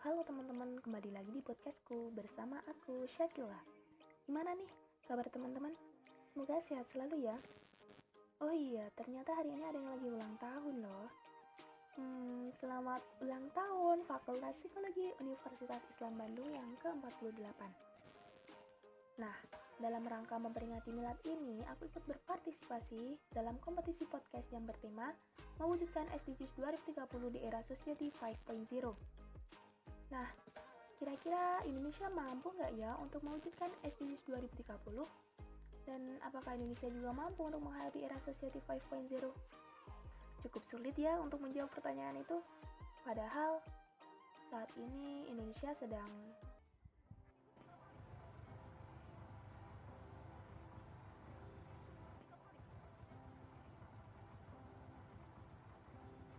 Halo teman-teman, kembali lagi di podcastku bersama aku, Syakila. Gimana nih kabar teman-teman? Semoga sehat selalu ya. Oh iya, ternyata hari ini ada yang lagi ulang tahun loh. Selamat ulang tahun Fakultas Psikologi Universitas Islam Bandung yang ke-48. Nah, dalam rangka memperingati milad ini, aku ikut berpartisipasi dalam kompetisi podcast yang bertema mewujudkan SDGs 2030 di era Society 5.0. Nah, kira-kira Indonesia mampu nggak ya untuk mewujudkan SDGs 2030? Dan apakah Indonesia juga mampu untuk menghadapi era Society 5.0? Cukup sulit ya untuk menjawab pertanyaan itu. Padahal saat ini Indonesia sedang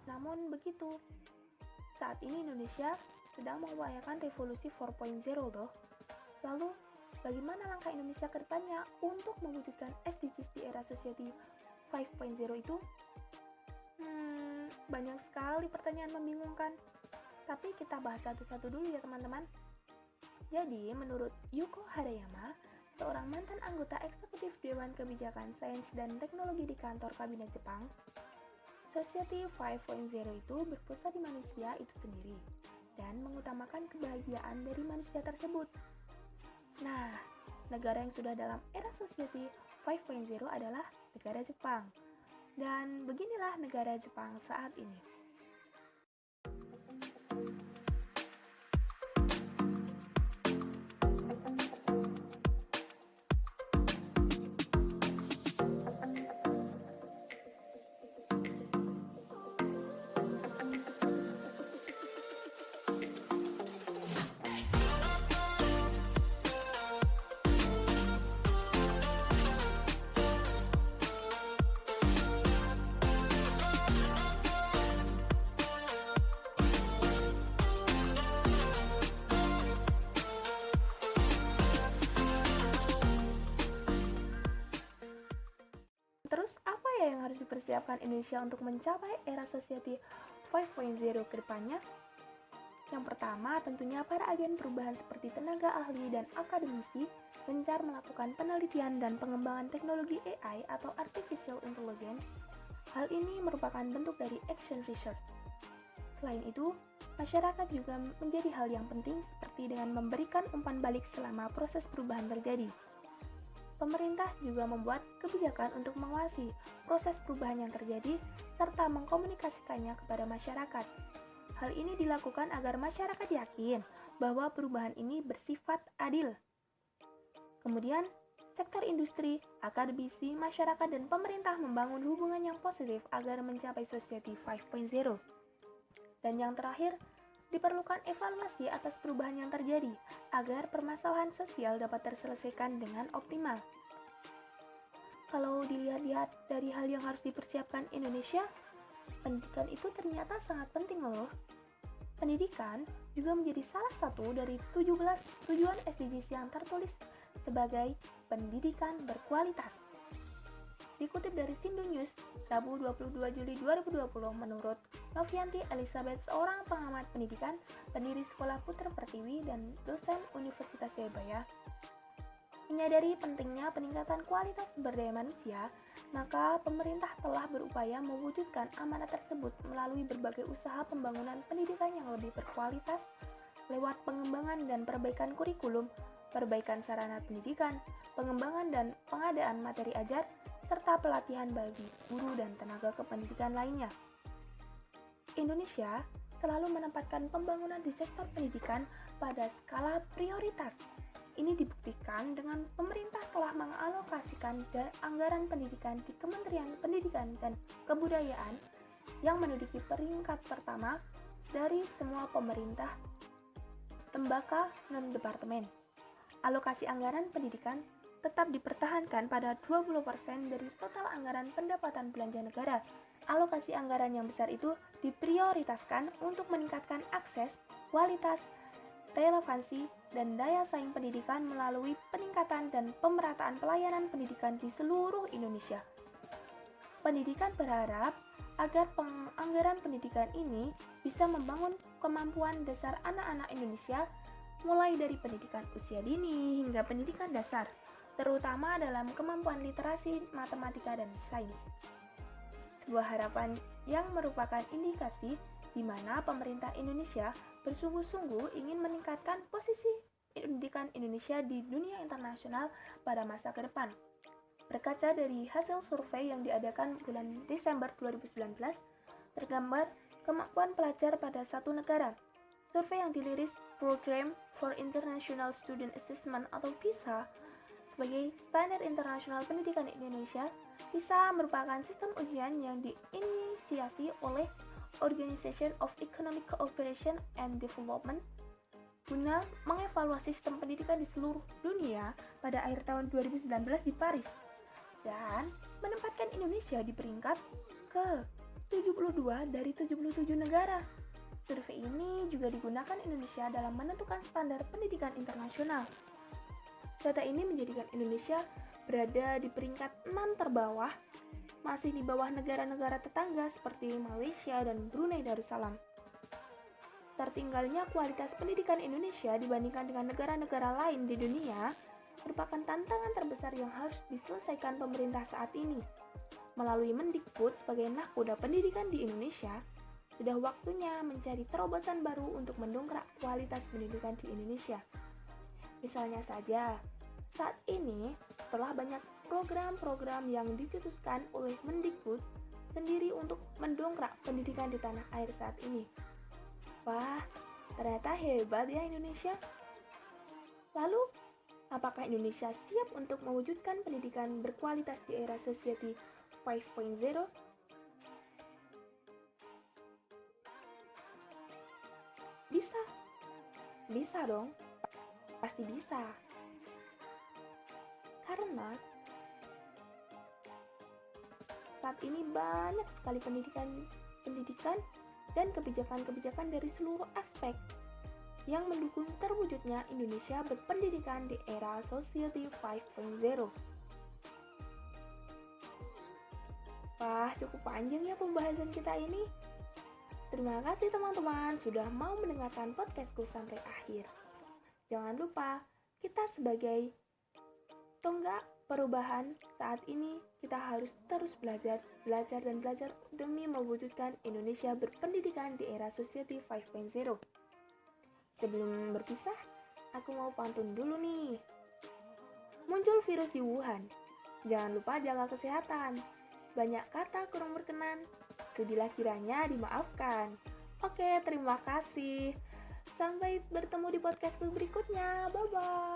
Namun begitu, saat ini Indonesia sedang mengupayakan revolusi 4.0 loh. Lalu, bagaimana langkah Indonesia ke depannya untuk mewujudkan SDGs di era Society 5.0 itu? Banyak sekali pertanyaan membingungkan. Tapi kita bahas satu-satu dulu ya teman-teman. Jadi, menurut Yuko Harayama, seorang mantan anggota eksekutif Dewan Kebijakan Sains dan Teknologi di kantor kabinet Jepang, Society 5.0 itu berpusat di manusia itu sendiri dan mengutamakan kebahagiaan dari manusia tersebut. Nah, negara yang sudah dalam era Society 5.0 adalah negara Jepang. Dan beginilah negara Jepang saat ini. Terus apa ya yang harus dipersiapkan Indonesia untuk mencapai era Society 5.0 ke depannya? Yang pertama, tentunya para agen perubahan seperti tenaga ahli dan akademisi gencar melakukan penelitian dan pengembangan teknologi AI atau Artificial Intelligence. Hal ini merupakan bentuk dari action research. Selain itu, masyarakat juga menjadi hal yang penting seperti dengan memberikan umpan balik selama proses perubahan terjadi. Pemerintah juga membuat kebijakan untuk mengawasi proses perubahan yang terjadi serta mengkomunikasikannya kepada masyarakat. Hal ini dilakukan agar masyarakat yakin bahwa perubahan ini bersifat adil. Kemudian, sektor industri, akademisi, masyarakat, dan pemerintah membangun hubungan yang positif agar mencapai Society 5.0. Dan yang terakhir, diperlukan evaluasi atas perubahan yang terjadi agar permasalahan sosial dapat terselesaikan dengan optimal. Kalau dilihat-lihat dari hal yang harus dipersiapkan Indonesia, pendidikan itu ternyata sangat penting loh. Pendidikan juga menjadi salah satu dari 17 tujuan SDGs yang tertulis sebagai pendidikan berkualitas. Dikutip dari Sindu News, Rabu 22 Juli 2020, menurut Novianti Elizabeth, seorang pengamat pendidikan, pendiri Sekolah Putra Pertiwi dan dosen Universitas Jayabaya, menyadari pentingnya peningkatan kualitas sumber daya manusia, maka pemerintah telah berupaya mewujudkan amanat tersebut melalui berbagai usaha pembangunan pendidikan yang lebih berkualitas lewat pengembangan dan perbaikan kurikulum, perbaikan sarana pendidikan, pengembangan dan pengadaan materi ajar, serta pelatihan bagi guru dan tenaga kependidikan lainnya. Indonesia selalu menempatkan pembangunan di sektor pendidikan pada skala prioritas. Ini dibuktikan dengan pemerintah telah mengalokasikan anggaran pendidikan di Kementerian Pendidikan dan Kebudayaan yang menduduki peringkat pertama dari semua pemerintah lembaga non-departemen. Alokasi anggaran pendidikan tetap dipertahankan pada 20% dari total anggaran pendapatan belanja negara. Alokasi anggaran yang besar itu diprioritaskan untuk meningkatkan akses, kualitas, relevansi, dan daya saing pendidikan melalui peningkatan dan pemerataan pelayanan pendidikan di seluruh Indonesia. Pendidikan berharap agar penganggaran pendidikan ini bisa membangun kemampuan dasar anak-anak Indonesia mulai dari pendidikan usia dini hingga pendidikan dasar, terutama dalam kemampuan literasi, matematika, dan sains. Sebuah harapan yang merupakan indikasi di mana pemerintah Indonesia bersungguh-sungguh ingin meningkatkan posisi pendidikan Indonesia di dunia internasional pada masa ke depan. Berkaca dari hasil survei yang diadakan bulan Desember 2019, tergambar kemampuan pelajar pada satu negara. Survei yang dirilis Program for International Student Assessment atau PISA sebagai standar internasional pendidikan di Indonesia. PISA merupakan sistem ujian yang diinisiasi oleh Organization of Economic Cooperation and Development guna mengevaluasi sistem pendidikan di seluruh dunia pada akhir tahun 2019 di Paris, dan menempatkan Indonesia di peringkat ke-72 dari 77 negara. Survei ini juga digunakan Indonesia dalam menentukan standar pendidikan internasional. Data ini menjadikan Indonesia berada di peringkat 6 terbawah, masih di bawah negara-negara tetangga seperti Malaysia dan Brunei Darussalam. Tertinggalnya kualitas pendidikan Indonesia dibandingkan dengan negara-negara lain di dunia merupakan tantangan terbesar yang harus diselesaikan pemerintah saat ini. Melalui Mendikbud sebagai nahkoda pendidikan di Indonesia, sudah waktunya mencari terobosan baru untuk mendongkrak kualitas pendidikan di Indonesia. Misalnya saja, saat ini setelah banyak program-program yang dicetuskan oleh Mendikbud sendiri untuk mendongkrak pendidikan di tanah air saat ini. Wah, ternyata hebat ya Indonesia. Lalu, apakah Indonesia siap untuk mewujudkan pendidikan berkualitas di era Society 5.0? Bisa. Bisa dong. Pasti bisa. Karena saat ini banyak sekali pendidikan dan kebijakan-kebijakan dari seluruh aspek yang mendukung terwujudnya Indonesia berpendidikan di era Society 5.0. Wah, cukup panjang ya pembahasan kita ini. Terima kasih teman-teman sudah mau mendengarkan podcastku sampai akhir. Jangan lupa, kita sebagai tonggak perubahan saat ini, kita harus terus belajar demi mewujudkan Indonesia berpendidikan di era Society 5.0. Sebelum berpisah, aku mau pantun dulu nih. Muncul virus di Wuhan. Jangan lupa jaga kesehatan. Banyak kata kurang berkenan. Sudilah kiranya dimaafkan. Oke, terima kasih. Sampai bertemu di podcast berikutnya. Bye-bye.